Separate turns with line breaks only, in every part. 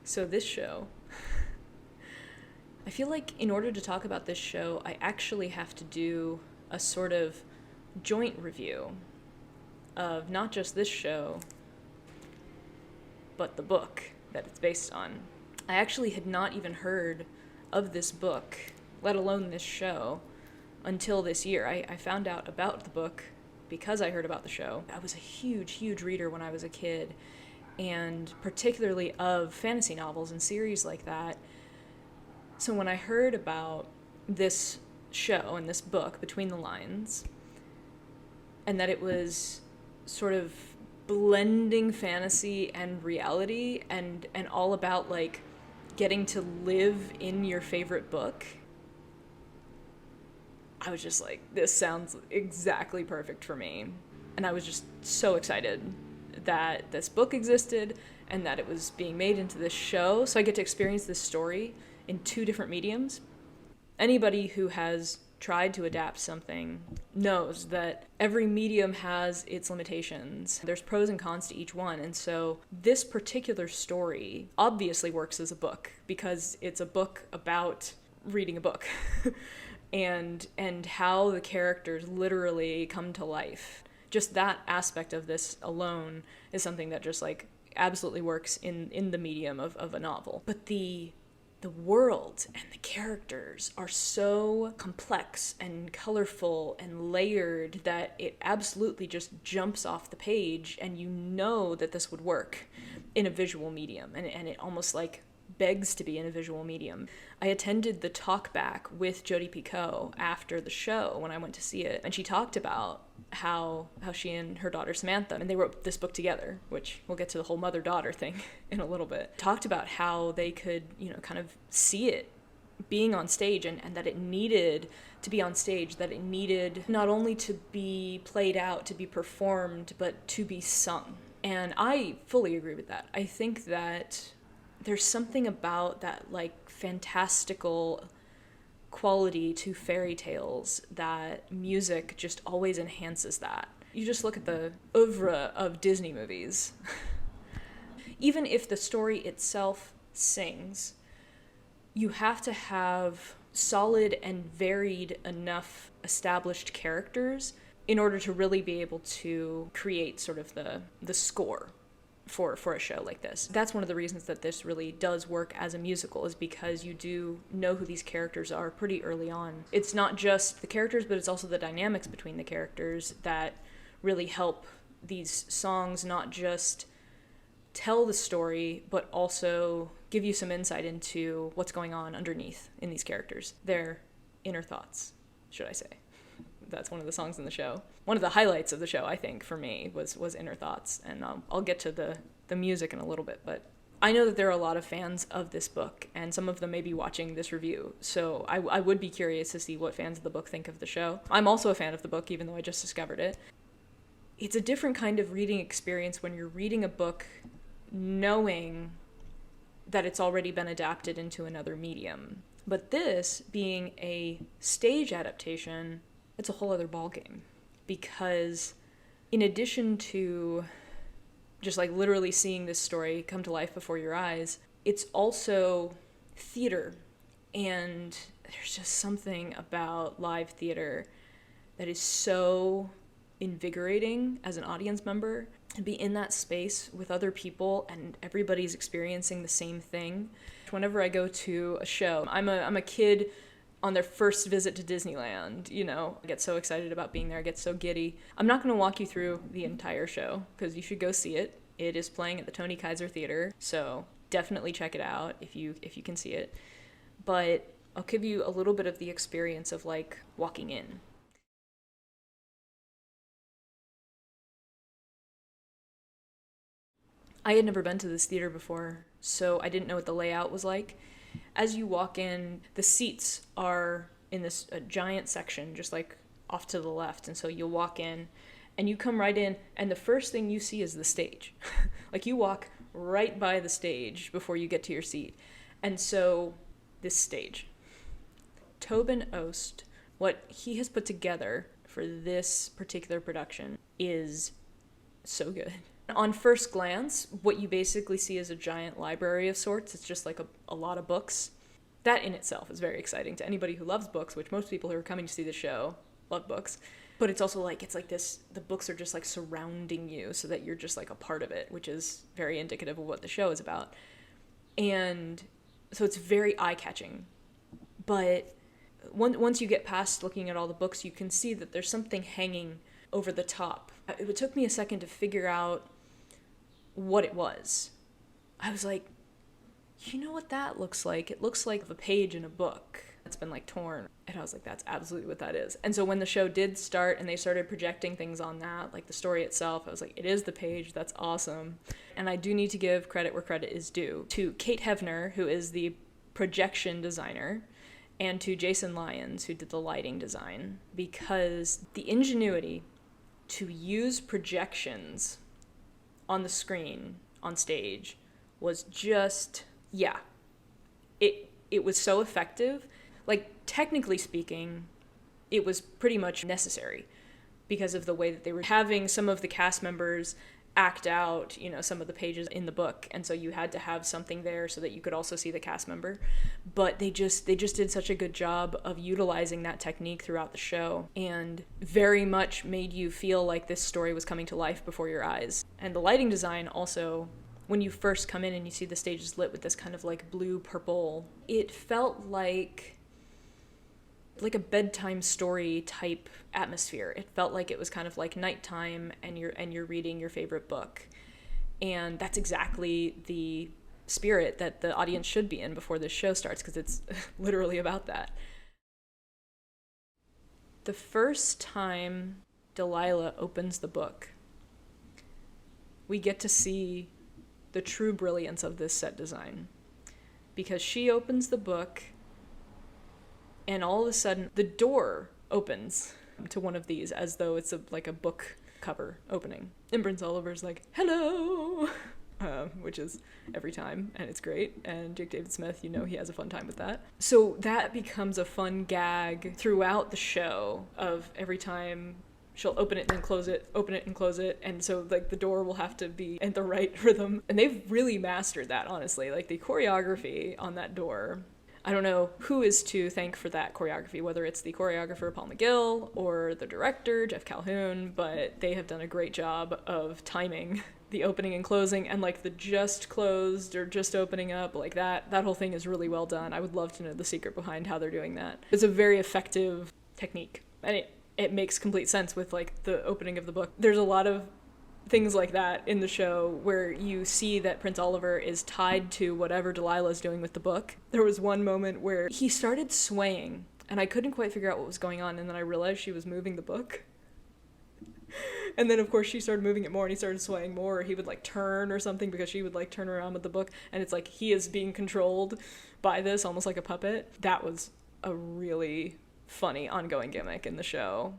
So this show, I feel like in order to talk about this show, I actually have to do a sort of joint review of not just this show, but the book that it's based on. I actually had not even heard of this book, let alone this show, until this year. I found out about the book because I heard about the show. I was a huge, huge reader when I was a kid, and particularly of fantasy novels and series like that. So when I heard about this show and this book, Between the Lines, and that it was sort of blending fantasy and reality and all about like getting to live in your favorite book, I was just like, this sounds exactly perfect for me. And I was just so excited that this book existed and that it was being made into this show. So I get to experience this story in two different mediums. Anybody who has tried to adapt something knows that every medium has its limitations. There's pros and cons to each one. And so this particular story obviously works as a book because it's a book about reading a book. and how the characters literally come to life. Just that aspect of this alone is something that just like absolutely works in the medium of a novel. But the world and the characters are so complex and colorful and layered that it absolutely just jumps off the page, and you know that this would work in a visual medium, and it almost like begs to be in a visual medium. I attended the talk back with Jodi Picoult after the show when I went to see it, and she talked about how she and her daughter Samantha, and they wrote this book together, which we'll get to the whole mother-daughter thing in a little bit, talked about how they could, kind of see it being on stage, and that it needed to be on stage, that it needed not only to be played out, to be performed, but to be sung. And I fully agree with that. I think that there's something about that like fantastical quality to fairy tales that music just always enhances that. You just look at the oeuvre of Disney movies. Even if the story itself sings, you have to have solid and varied enough established characters in order to really be able to create sort of the score for a show like this. That's one of the reasons that this really does work as a musical, is because you do know who these characters are pretty early on. It's not just the characters, but it's also the dynamics between the characters that really help these songs not just tell the story, but also give you some insight into what's going on underneath in these characters, their inner thoughts, should I say. That's one of the songs in the show. One of the highlights of the show, I think, for me, was Inner Thoughts. And I'll get to the music in a little bit. But I know that there are a lot of fans of this book, and some of them may be watching this review. So I would be curious to see what fans of the book think of the show. I'm also a fan of the book, even though I just discovered it. It's a different kind of reading experience when you're reading a book knowing that it's already been adapted into another medium. But this, being a stage adaptation, it's a whole other ballgame, because in addition to just like literally seeing this story come to life before your eyes, it's also theater. And there's just something about live theater that is so invigorating as an audience member, to be in that space with other people and everybody's experiencing the same thing. Whenever I go to a show, I'm a kid on their first visit to Disneyland, I get so excited about being there, I get so giddy. I'm not going to walk you through the entire show, because you should go see it. It is playing at the Tony Kaiser Theater, so definitely check it out if you can see it. But I'll give you a little bit of the experience of like walking in. I had never been to this theater before, so I didn't know what the layout was like. As you walk in, the seats are in this giant section, just like off to the left. And so you'll walk in, and you come right in, and the first thing you see is the stage. Like, you walk right by the stage before you get to your seat. And so this stage, Tobin Ost, what he has put together for this particular production is so good. On first glance, what you basically see is a giant library of sorts. It's just like a lot of books. That in itself is very exciting to anybody who loves books, which most people who are coming to see the show love books. But it's also like, it's like this, the books are just like surrounding you so that you're just like a part of it, which is very indicative of what the show is about. And so it's very eye-catching. But once you get past looking at all the books, you can see that there's something hanging over the top. It took me a second to figure out what it was. I was like, you know what that looks like? It looks like a page in a book that's been like torn. And I was like, that's absolutely what that is. And so when the show did start and they started projecting things on that, like the story itself, I was like, it is the page. That's awesome. And I do need to give credit where credit is due to Kate Hefner, who is the projection designer, and to Jason Lyons, who did the lighting design, because the ingenuity to use projections on the screen, on stage, was just, yeah. It was so effective. Like, technically speaking, it was pretty much necessary because of the way that they were having some of the cast members act out, you know, some of the pages in the book. And so you had to have something there so that you could also see the cast member. But they just did such a good job of utilizing that technique throughout the show and very much made you feel like this story was coming to life before your eyes. And the lighting design also, when you first come in and you see the stage is lit with this kind of like blue purple, it felt like a bedtime story type atmosphere. It felt like it was kind of like nighttime and you're reading your favorite book. And that's exactly the spirit that the audience should be in before this show starts, because it's literally about that. The first time Delilah opens the book, we get to see the true brilliance of this set design, because she opens the book and all of a sudden the door opens to one of these as though it's like a book cover opening. And Prince Oliver's like, hello, which is every time, and it's great. And Jake David Smith, you know, he has a fun time with that. So that becomes a fun gag throughout the show of every time she'll open it and then close it, open it and close it. And so like the door will have to be in the right rhythm. And they've really mastered that, honestly. Like the choreography on that door, I don't know who is to thank for that choreography, whether it's the choreographer Paul McGill or the director Jeff Calhoun, but they have done a great job of timing the opening and closing, and like the just closed or just opening up, like that whole thing is really well done. I would love to know the secret behind how they're doing that. It's a very effective technique, and it makes complete sense with like the opening of the book. There's a lot of things like that in the show where you see that Prince Oliver is tied to whatever Delilah's doing with the book. There was one moment where he started swaying and I couldn't quite figure out what was going on, and then I realized she was moving the book. And then of course she started moving it more and he started swaying more, or he would like turn or something because she would like turn around with the book, and it's like he is being controlled by this almost like a puppet. That was a really funny ongoing gimmick in the show.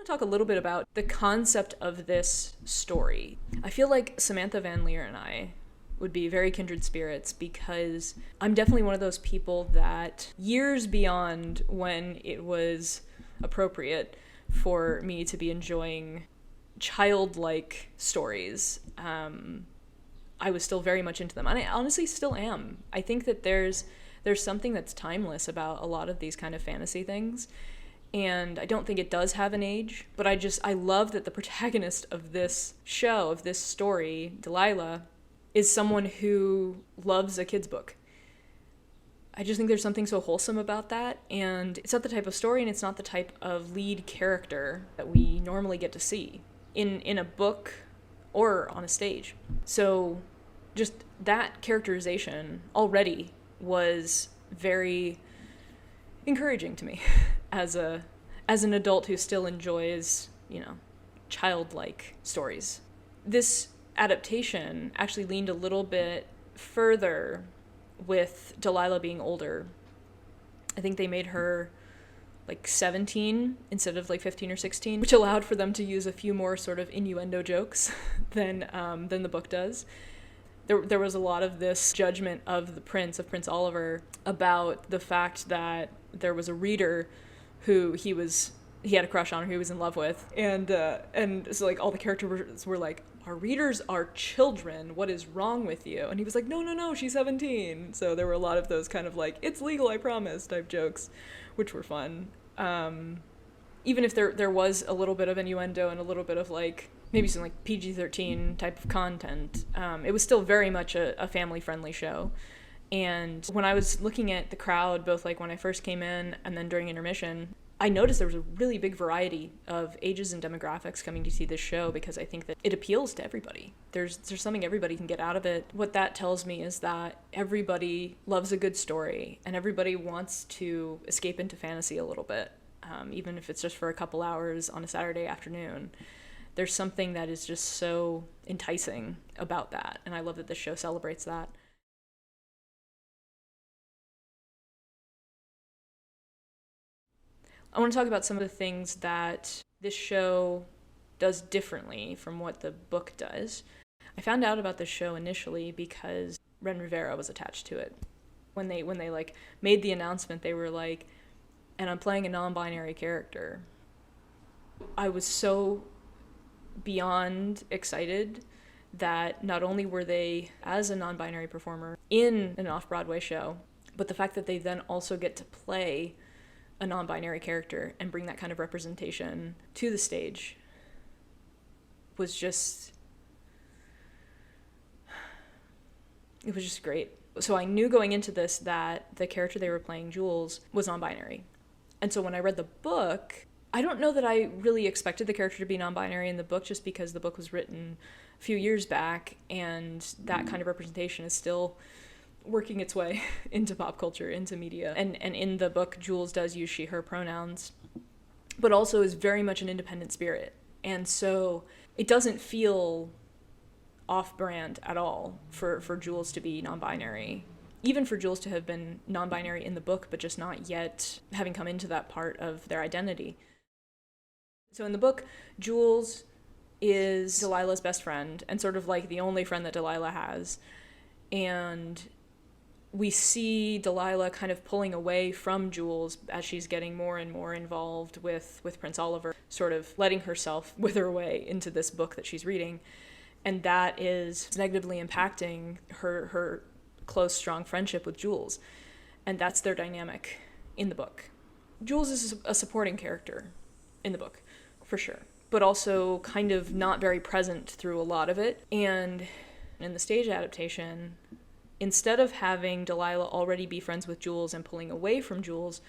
Talk a little bit about the concept of this story. I feel like Samantha Van Leer and I would be very kindred spirits, because I'm definitely one of those people that years beyond when it was appropriate for me to be enjoying childlike stories, I was still very much into them, and I honestly still am. I think that there's something that's timeless about a lot of these kind of fantasy things. And I don't think it does have an age, but I love that the protagonist of this show, of this story, Delilah, is someone who loves a kid's book. I just think there's something so wholesome about that, and it's not the type of story and it's not the type of lead character that we normally get to see in a book or on a stage. So just that characterization already was very encouraging to me as an adult who still enjoys, you know, childlike stories. This adaptation actually leaned a little bit further with Delilah being older. I think they made her like 17 instead of like 15 or 16, which allowed for them to use a few more sort of innuendo jokes than the book does. There was a lot of this judgment of Prince Oliver, about the fact that there was a reader who he had a crush on, or who he was in love with, and so like all the characters were like, our readers are children, what is wrong with you? And he was like, no, she's 17. So there were a lot of those kind of like, it's legal, I promise type jokes, which were fun. Even if there was a little bit of innuendo and a little bit of like maybe some like PG-13 type of content, it was still very much a family-friendly show. And when I was looking at the crowd, both like when I first came in and then during intermission, I noticed there was a really big variety of ages and demographics coming to see this show, because I think that it appeals to everybody. There's something everybody can get out of it. What that tells me is that everybody loves a good story, and everybody wants to escape into fantasy a little bit, even if it's just for a couple hours on a Saturday afternoon. There's something that is just so enticing about that, and I love that this show celebrates that. I want to talk about some of the things that this show does differently from what the book does. I found out about this show initially because Ren Rivera was attached to it. When they like made the announcement, they were like, and I'm playing a non-binary character. I was so beyond excited that not only were they as a non-binary performer in an off-Broadway show, but the fact that they then also get to play a non-binary character and bring that kind of representation to the stage was just, it was just great. So I knew going into this that the character they were playing, Jules, was non-binary. And so when I read the book, I don't know that I really expected the character to be non-binary in the book, just because the book was written a few years back and that kind of representation is still working its way into pop culture, into media. And in the book, Jules does use she, her pronouns, but also is very much an independent spirit. And so it doesn't feel off-brand at all for Jules to be non-binary. Even for Jules to have been non-binary in the book, but just not yet having come into that part of their identity. So in the book, Jules is Delilah's best friend, and sort of like the only friend that Delilah has. And we see Delilah kind of pulling away from Jules as she's getting more and more involved with Prince Oliver, sort of letting herself wither away into this book that she's reading. And that is negatively impacting her close, strong friendship with Jules. And that's their dynamic in the book. Jules is a supporting character in the book, for sure, but also kind of not very present through a lot of it. And in the stage adaptation, instead of having Delilah already be friends with Jules and pulling away from Jules,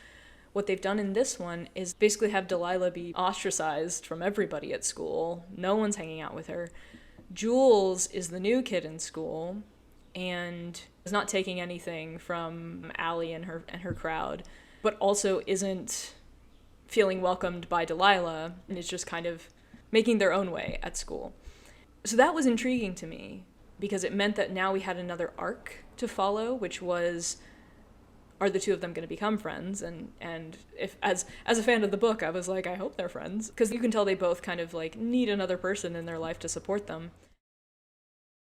what they've done in this one is basically have Delilah be ostracized from everybody at school. No one's hanging out with her. Jules is the new kid in school and is not taking anything from Allie and her crowd, but also isn't feeling welcomed by Delilah and is just kind of making their own way at school. So that was intriguing to me, because it meant that now we had another arc to follow, which was, are the two of them going to become friends? And if as a fan of the book, I was like, I hope they're friends, because you can tell they both kind of like need another person in their life to support them.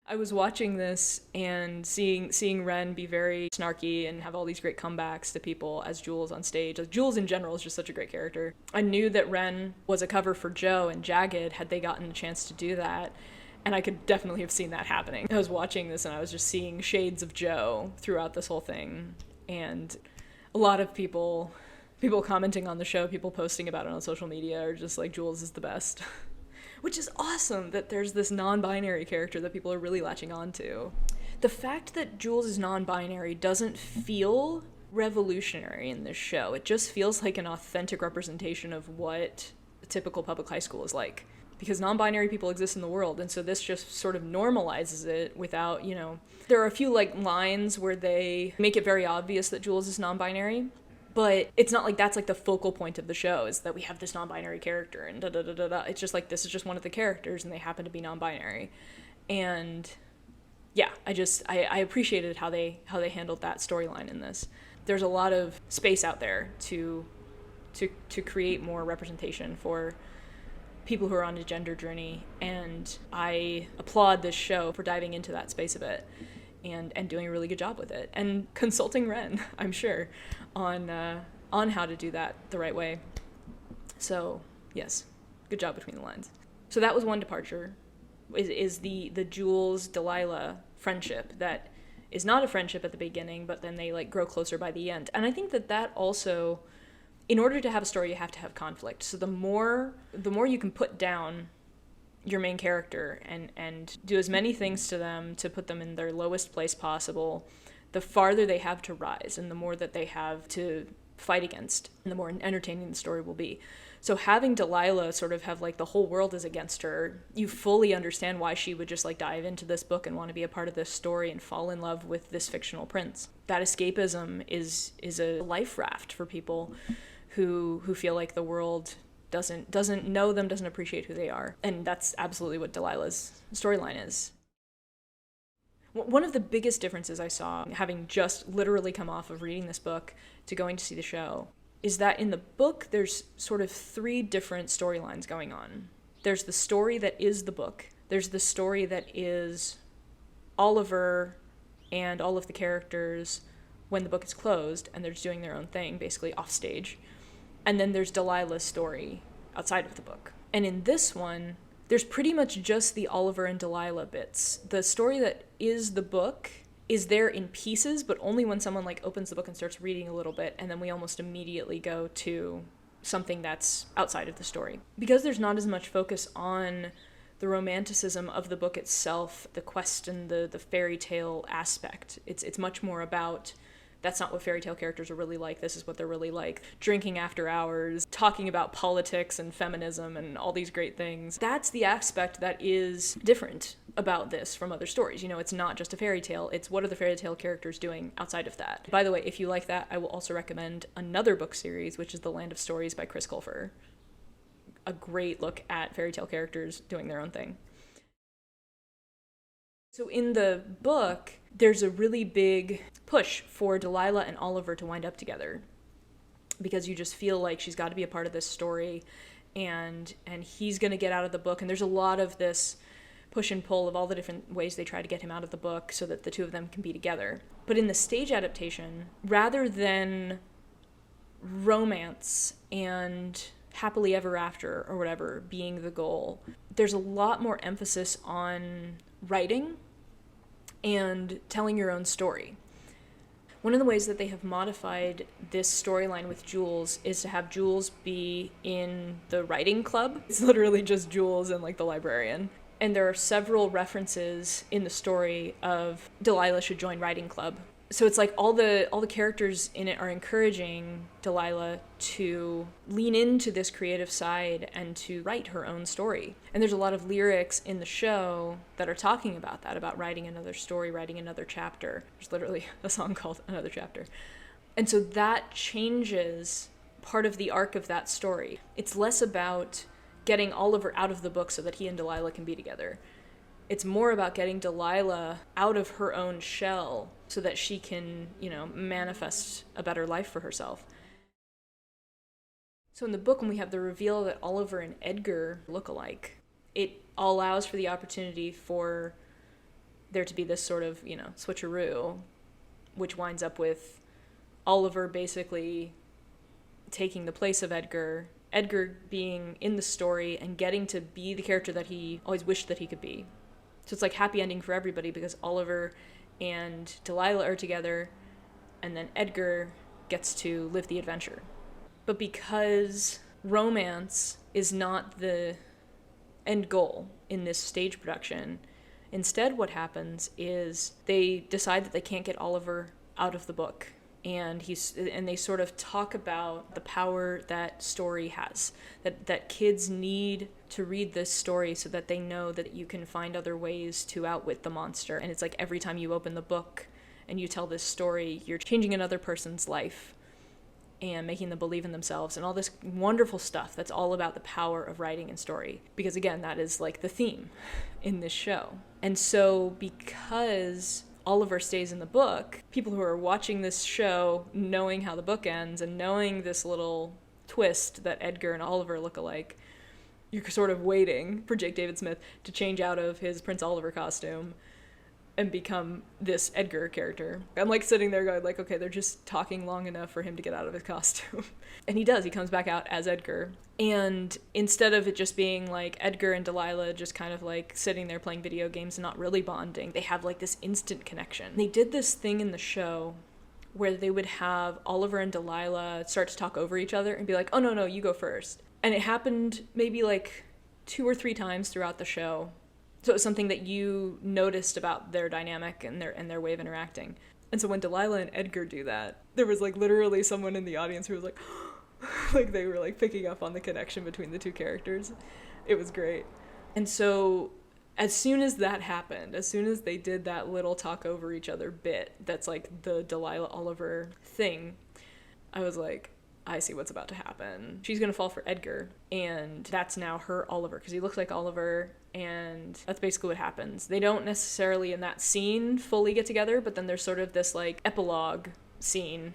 I was watching this and seeing Ren be very snarky and have all these great comebacks to people as Jules on stage. Like, Jules in general is just such a great character. I knew that Ren was a cover for Joe and Jagged had they gotten a chance to do that. And I could definitely have seen that happening. I was watching this and I was just seeing shades of Joe throughout this whole thing. And a lot of people commenting on the show, people posting about it on social media are just like, Jules is the best. Which is awesome that there's this non-binary character that people are really latching on to. The fact that Jules is non-binary doesn't feel revolutionary in this show. It just feels like an authentic representation of what a typical public high school is like. Because non-binary people exist in the world, and so this just sort of normalizes it without, there are a few like lines where they make it very obvious that Jules is non-binary, but it's not like that's like the focal point of the show, is that we have this non-binary character and da-da-da-da-da. It's just like, this is just one of the characters and they happen to be non-binary. And yeah, I appreciated how they handled that storyline in this. There's a lot of space out there to create more representation for people who are on a gender journey, and I applaud this show for diving into that space a bit and doing a really good job with it, and consulting Ren, I'm sure, on how to do that the right way. So, yes, good job between the lines. So that was one departure, is the Jules Delilah friendship that is not a friendship at the beginning, but then they like grow closer by the end. And I think that also, in order to have a story, you have to have conflict. So the more you can put down your main character and do as many things to them to put them in their lowest place possible, the farther they have to rise and the more that they have to fight against, and the more entertaining the story will be. So having Delilah sort of have like the whole world is against her, you fully understand why she would just like dive into this book and want to be a part of this story and fall in love with this fictional prince. That escapism is a life raft for people who feel like the world doesn't know them, doesn't appreciate who they are. And that's absolutely what Delilah's storyline is. One of the biggest differences I saw, having just literally come off of reading this book to going to see the show, is that in the book there's sort of 3 different storylines going on. There's the story that is the book. There's the story that is Oliver and all of the characters when the book is closed and they're just doing their own thing, basically off stage. And then there's Delilah's story outside of the book. And in this one, there's pretty much just the Oliver and Delilah bits. The story that is the book is there in pieces, but only when someone like opens the book and starts reading a little bit, and then we almost immediately go to something that's outside of the story. Because there's not as much focus on the romanticism of the book itself, the quest and the fairy tale aspect. It's much more about, that's not what fairy tale characters are really like, this is what they're really like. Drinking after hours, talking about politics and feminism and all these great things. That's the aspect that is different about this from other stories. You know, it's not just a fairy tale, it's what are the fairy tale characters doing outside of that. By the way, if you like that, I will also recommend another book series, which is The Land of Stories by Chris Colfer. A great look at fairy tale characters doing their own thing. So in the book, there's a really big push for Delilah and Oliver to wind up together, because you just feel like she's got to be a part of this story, and he's going to get out of the book. And there's a lot of this push and pull of all the different ways they try to get him out of the book so that the two of them can be together. But in the stage adaptation, rather than romance and happily ever after or whatever being the goal, there's a lot more emphasis on writing and telling your own story. One of the ways that they have modified this storyline with Jules is to have Jules be in the writing club. It's literally just Jules and like the librarian. And there are several references in the story of Delilah should join writing club. So it's like all the characters in it are encouraging Delilah to lean into this creative side and to write her own story. And there's a lot of lyrics in the show that are talking about that, about writing another story, writing another chapter. There's literally a song called Another Chapter. And so that changes part of the arc of that story. It's less about getting Oliver out of the book so that he and Delilah can be together. It's more about getting Delilah out of her own shell so that she can, manifest a better life for herself. So in the book, when we have the reveal that Oliver and Edgar look alike, it allows for the opportunity for there to be this sort of, switcheroo, which winds up with Oliver basically taking the place of Edgar being in the story and getting to be the character that he always wished that he could be. So it's like happy ending for everybody because Oliver and Delilah are together, and then Edgar gets to live the adventure. But because romance is not the end goal in this stage production, instead what happens is they decide that they can't get Oliver out of the book. And they sort of talk about the power that story has, that kids need to read this story so that they know that you can find other ways to outwit the monster. And it's like every time you open the book and you tell this story, you're changing another person's life and making them believe in themselves and all this wonderful stuff that's all about the power of writing and story. Because again, that is like the theme in this show. And so because Oliver stays in the book, people who are watching this show, knowing how the book ends and knowing this little twist that Edgar and Oliver look alike, you're sort of waiting for Jake David Smith to change out of his Prince Oliver costume and become this Edgar character. I'm like sitting there going like, okay, they're just talking long enough for him to get out of his costume. And he does, he comes back out as Edgar. And instead of it just being like Edgar and Delilah just kind of like sitting there playing video games and not really bonding, they have like this instant connection. They did this thing in the show where they would have Oliver and Delilah start to talk over each other and be like, oh no, you go first. And it happened maybe like 2 or 3 times throughout the show. So it was something that you noticed about their dynamic and their way of interacting. And so when Delilah and Edgar do that, there was like literally someone in the audience who was like, like they were like picking up on the connection between the two characters. It was great. And so as soon as that happened, as soon as they did that little talk over each other bit, that's like the Delilah Oliver thing, I was like, I see what's about to happen. She's gonna fall for Edgar, and that's now her Oliver, because he looks like Oliver, and that's basically what happens. They don't necessarily in that scene fully get together, but then there's sort of this like epilogue scene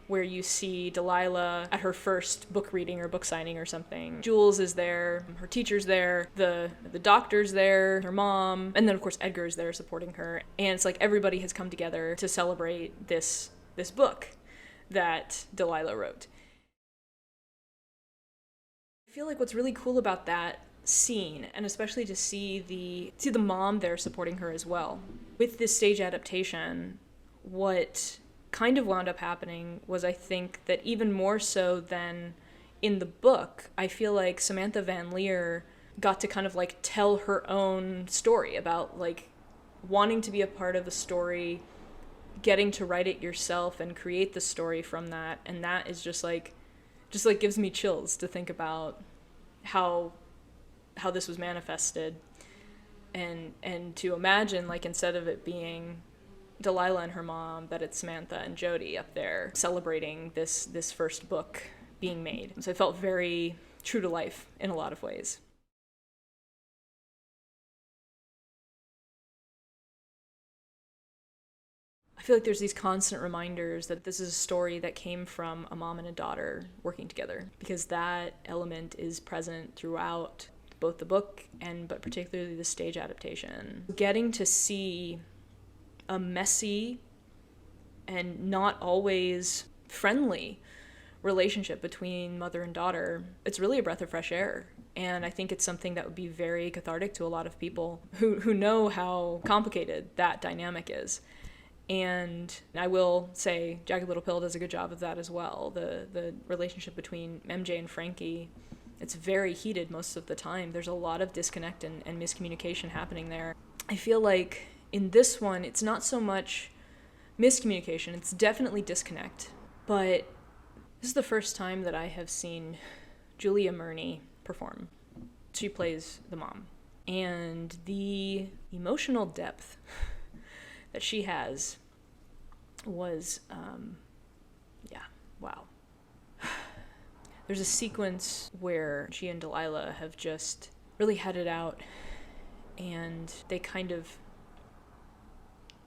where you see Delilah at her first book reading or book signing or something. Jules is there, her teacher's there, the doctor's there, her mom, and then of course Edgar is there supporting her. And it's like everybody has come together to celebrate this book that Delilah wrote. I feel like what's really cool about that scene, and especially to see the mom there supporting her as well. With this stage adaptation, what kind of wound up happening was, I think, that even more so than in the book, I feel like Samantha Van Leer got to kind of like tell her own story about like wanting to be a part of the story, getting to write it yourself and create the story from that. And that is just like gives me chills to think about how this was manifested, and to imagine like instead of it being Delilah and her mom, that it's Samantha and Jodi up there celebrating this first book being made. So it felt very true to life in a lot of ways. I feel like there's these constant reminders that this is a story that came from a mom and a daughter working together, because that element is present throughout both the book but particularly the stage adaptation. Getting to see a messy and not always friendly relationship between mother and daughter, it's really a breath of fresh air. And I think it's something that would be very cathartic to a lot of people who know how complicated that dynamic is. And I will say Jagged Little Pill does a good job of that as well. The relationship between MJ and Frankie, it's very heated most of the time. There's a lot of disconnect and miscommunication happening there. I feel like in this one, it's not so much miscommunication, it's definitely disconnect. But this is the first time that I have seen Julia Murney perform. She plays the mom. And the emotional depth that she has was, wow. There's a sequence where she and Delilah have just really had it out, and they kind of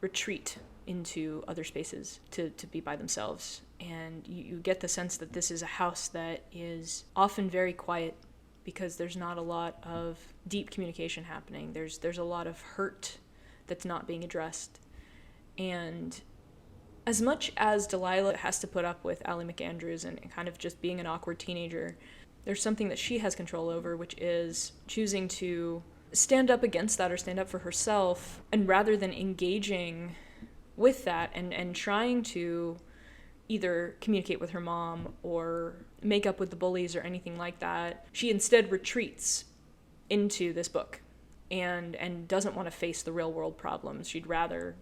retreat into other spaces to be by themselves. And you get the sense that this is a house that is often very quiet because there's not a lot of deep communication happening. There's a lot of hurt that's not being addressed. And as much as Delilah has to put up with Ally McAndrews and kind of just being an awkward teenager, there's something that she has control over, which is choosing to stand up against that or stand up for herself. And rather than engaging with that and trying to either communicate with her mom or make up with the bullies or anything like that, she instead retreats into this book and doesn't want to face the real world problems. She'd rather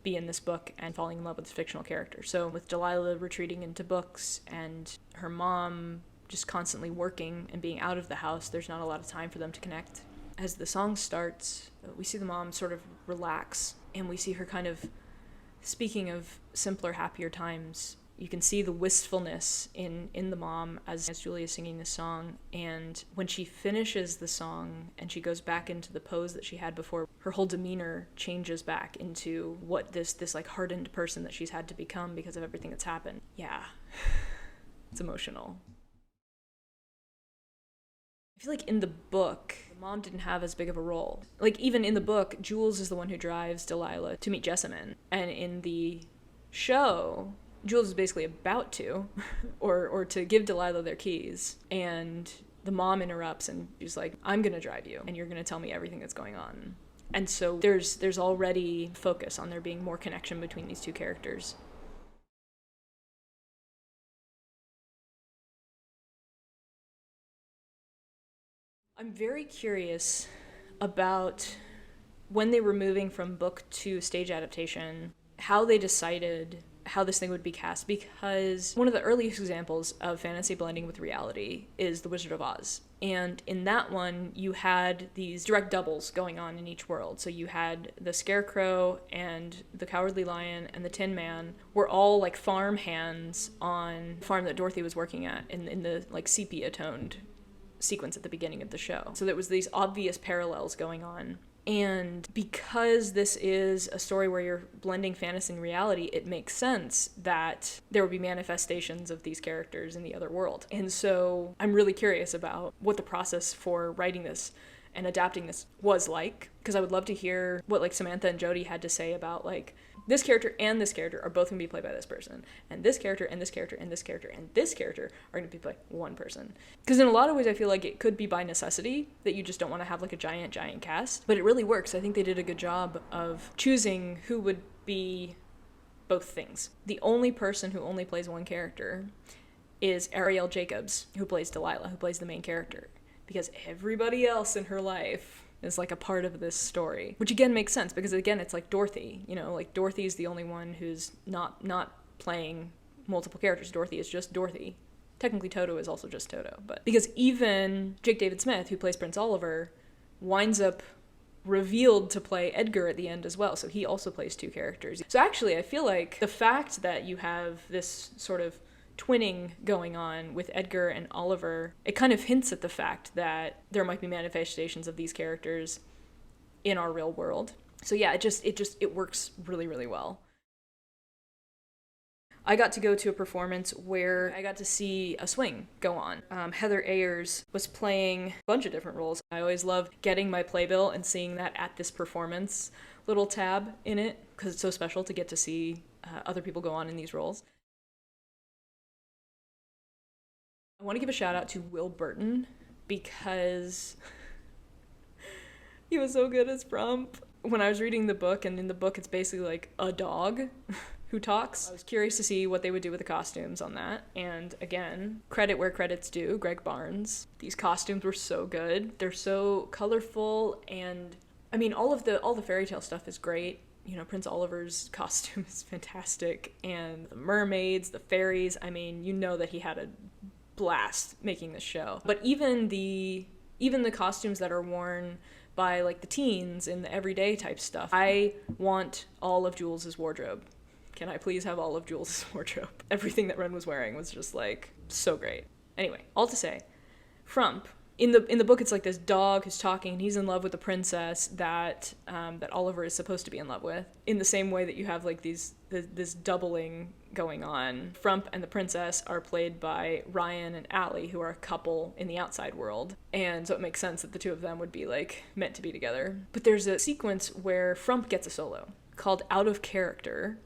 be in this book and falling in love with this fictional character. So with Delilah retreating into books and her mom just constantly working and being out of the house, there's not a lot of time for them to connect. As the song starts, we see the mom sort of relax, and we see her kind of speaking of simpler, happier times. You can see the wistfulness in the mom as Julia's singing this song. And when she finishes the song and she goes back into the pose that she had before, her whole demeanor changes back into what this like hardened person that she's had to become because of everything that's happened. Yeah, it's emotional. I feel like in the book, the Mom didn't have as big of a role. Like, even in the book, Jules is the one who drives Delilah to meet Jessamine. And in the show, Jules is basically about to, or to give Delilah their keys. And the mom interrupts and she's like, I'm going to drive you and you're going to tell me everything that's going on. And so there's already focus on there being more connection between these two characters. I'm very curious about when they were moving from book to stage adaptation, how they decided how this thing would be cast, because one of the earliest examples of fantasy blending with reality is The Wizard of Oz. And in that one, you had these direct doubles going on in each world. So you had the Scarecrow and the Cowardly Lion and the Tin Man were all like farm hands on the farm that Dorothy was working at in the like sepia-toned sequence at the beginning of the show. So there was these obvious parallels going on. And because this is a story where you're blending fantasy and reality, it makes sense that there would be manifestations of these characters in the other world. And so I'm really curious about what the process for writing this and adapting this was like, because I would love to hear what like Samantha and Jodi had to say about like, this character and this character are both going to be played by this person, and this character and this character and this character and this character are going to be played by one person. Because in a lot of ways I feel like it could be by necessity that you just don't want to have like a giant cast, but it really works. I think they did a good job of choosing who would be both things. The only person who only plays one character is Ariel Jacobs, who plays Delilah, who plays the main character, because everybody else in her life is like a part of this story, which again makes sense because again it's like Dorothy, you know, like Dorothy's the only one who's not playing multiple characters. Dorothy is just Dorothy. Technically Toto is also just Toto, but because even Jake David Smith, who plays Prince Oliver, winds up revealed to play Edgar at the end as well, so he also plays two characters. So actually I feel like the fact that you have this sort of twinning going on with Edgar and Oliver, it kind of hints at the fact that there might be manifestations of these characters in our real world. So yeah, it works really, really well. I got to go to a performance where I got to see a swing go on. Heather Ayers was playing a bunch of different roles. I always love getting my playbill and seeing that at this performance little tab in it, because it's so special to get to see other people go on in these roles. I want to give a shout out to Will Burton because he was so good as Frump. When I was reading the book, and in the book it's basically like a dog who talks, I was curious to see what they would do with the costumes on that. And again, credit where credit's due, Greg Barnes. These costumes were so good. They're so colorful, and I mean all the fairy tale stuff is great. You know, Prince Oliver's costume is fantastic, and the mermaids, the fairies, I mean, you know that he had a blast making this show. But even the costumes that are worn by like the teens in the everyday type stuff, I want all of Jules's wardrobe. Can I please have all of Jules's wardrobe? Everything that Ren was wearing was just like so great. Anyway, all to say, Frump, in the book it's like this dog who's talking, and he's in love with the princess that Oliver is supposed to be in love with. In the same way that you have like this doubling going on. Frump and the princess are played by Ryan and Allie, who are a couple in the outside world, and so it makes sense that the two of them would be like meant to be together. But there's a sequence where Frump gets a solo called Out of Character.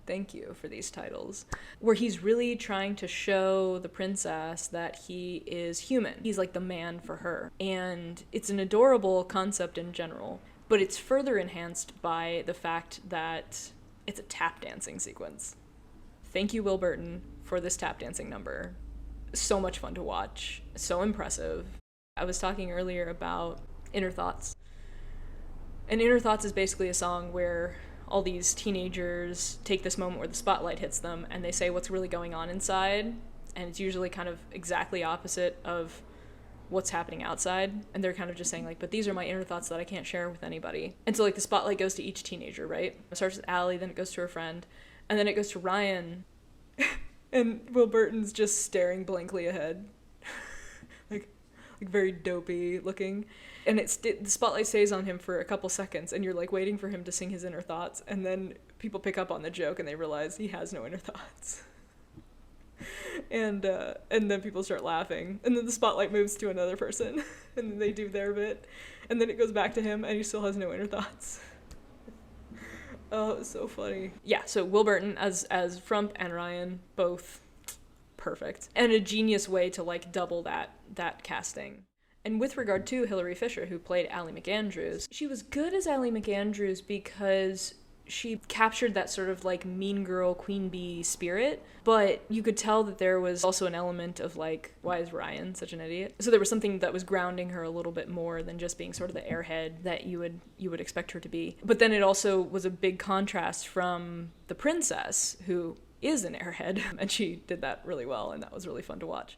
Thank you for these titles, where he's really trying to show the princess that he is human. He's like the man for her. And it's an adorable concept in general, but it's further enhanced by the fact that it's a tap dancing sequence. Thank you, Will Burton, for this tap dancing number. So much fun to watch. So impressive. I was talking earlier about Inner Thoughts. And Inner Thoughts is basically a song where all these teenagers take this moment where the spotlight hits them and they say what's really going on inside, and it's usually kind of exactly opposite of what's happening outside, and they're kind of just saying like, but these are my inner thoughts that I can't share with anybody. And so like the spotlight goes to each teenager, right? It starts with Allie, then it goes to her friend, and then it goes to Ryan and Will Burton's just staring blankly ahead like very dopey looking. And the spotlight stays on him for a couple seconds, and you're like waiting for him to sing his inner thoughts, and then people pick up on the joke and they realize he has no inner thoughts. and then people start laughing, and then the spotlight moves to another person, and then they do their bit, and then it goes back to him, and he still has no inner thoughts. Oh, it was so funny. Yeah, so Will Burton as Frump and Ryan, both perfect, and a genius way to like double that casting. And with regard to Hilary Fisher, who played Ally McAndrews, she was good as Ally McAndrews because she captured that sort of like mean girl, queen bee spirit, but you could tell that there was also an element of like, why is Ryan such an idiot? So there was something that was grounding her a little bit more than just being sort of the airhead that you would expect her to be. But then it also was a big contrast from the princess, who is an airhead, and she did that really well, and that was really fun to watch.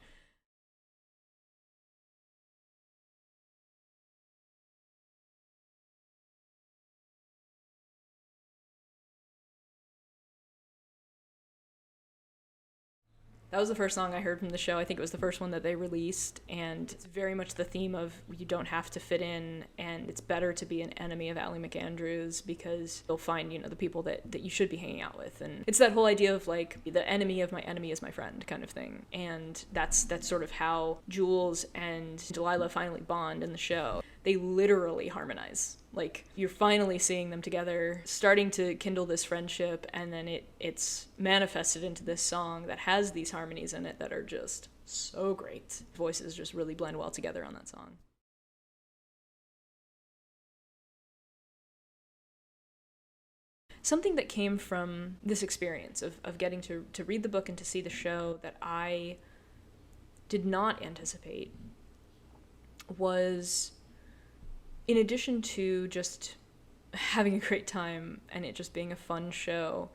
That was the first song I heard from the show. I think it was the first one that they released, and it's very much the theme of you don't have to fit in, and it's better to be an enemy of Ally McAndrews because you'll find, the people that you should be hanging out with. And it's that whole idea of like the enemy of my enemy is my friend kind of thing. And that's sort of how Jules and Delilah finally bond in the show. They literally harmonize. Like, you're finally seeing them together, starting to kindle this friendship, and then it's manifested into this song that has these harmonies in it that are just so great. Voices just really blend well together on that song. Something that came from this experience of getting to read the book and to see the show that I did not anticipate was, in addition to just having a great time and it just being a fun show,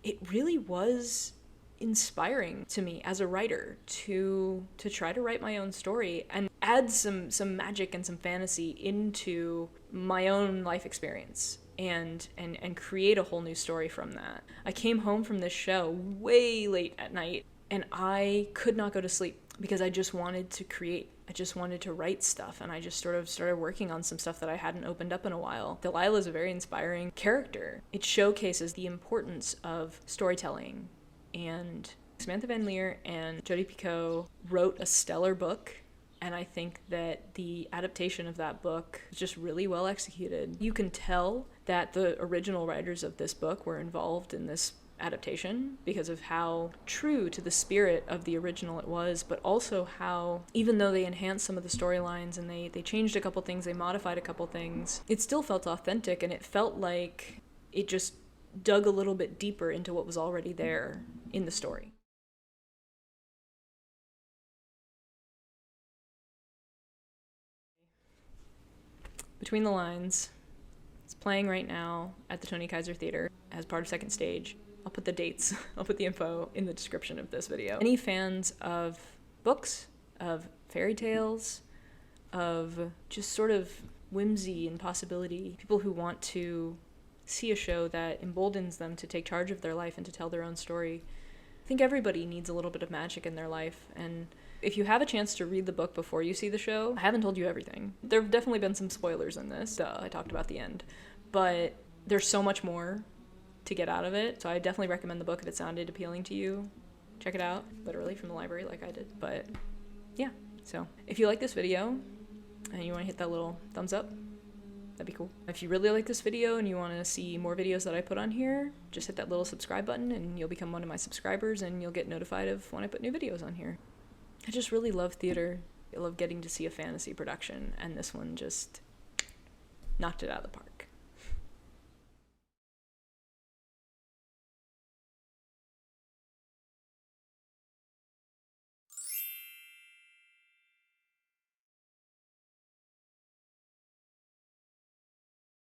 it really was inspiring to me as a writer to try to write my own story and add some magic and some fantasy into my own life experience and create a whole new story from that. I came home from this show way late at night and I could not go to sleep because I just wanted to create. I just wanted to write stuff, and I just sort of started working on some stuff that I hadn't opened up in a while. Delilah is a very inspiring character. It showcases the importance of storytelling, and Samantha Van Leer and Jodi Picoult wrote a stellar book, and I think that the adaptation of that book is just really well executed. You can tell that the original writers of this book were involved in this adaptation because of how true to the spirit of the original it was, but also how, even though they enhanced some of the storylines and they changed a couple things, they modified a couple things, it still felt authentic, and it felt like it just dug a little bit deeper into what was already there in the story. Between the Lines, it's playing right now at the Tony Kaiser Theater as part of Second Stage. I'll put the dates, I'll put the info in the description of this video. Any fans of books, of fairy tales, of just sort of whimsy and possibility, people who want to see a show that emboldens them to take charge of their life and to tell their own story. I think everybody needs a little bit of magic in their life, and if you have a chance to read the book before you see the show, I haven't told you everything. There have definitely been some spoilers in this. I talked about the end, but there's so much more to get out of it. So I definitely recommend the book if it sounded appealing to you. Check it out, literally from the library like I did. But yeah, so if you like this video and you want to hit that little thumbs up, that'd be cool. If you really like this video and you want to see more videos that I put on here, just hit that little subscribe button and you'll become one of my subscribers and you'll get notified of when I put new videos on here. I just really love theater. I love getting to see a fantasy production, and this one just knocked it out of the park.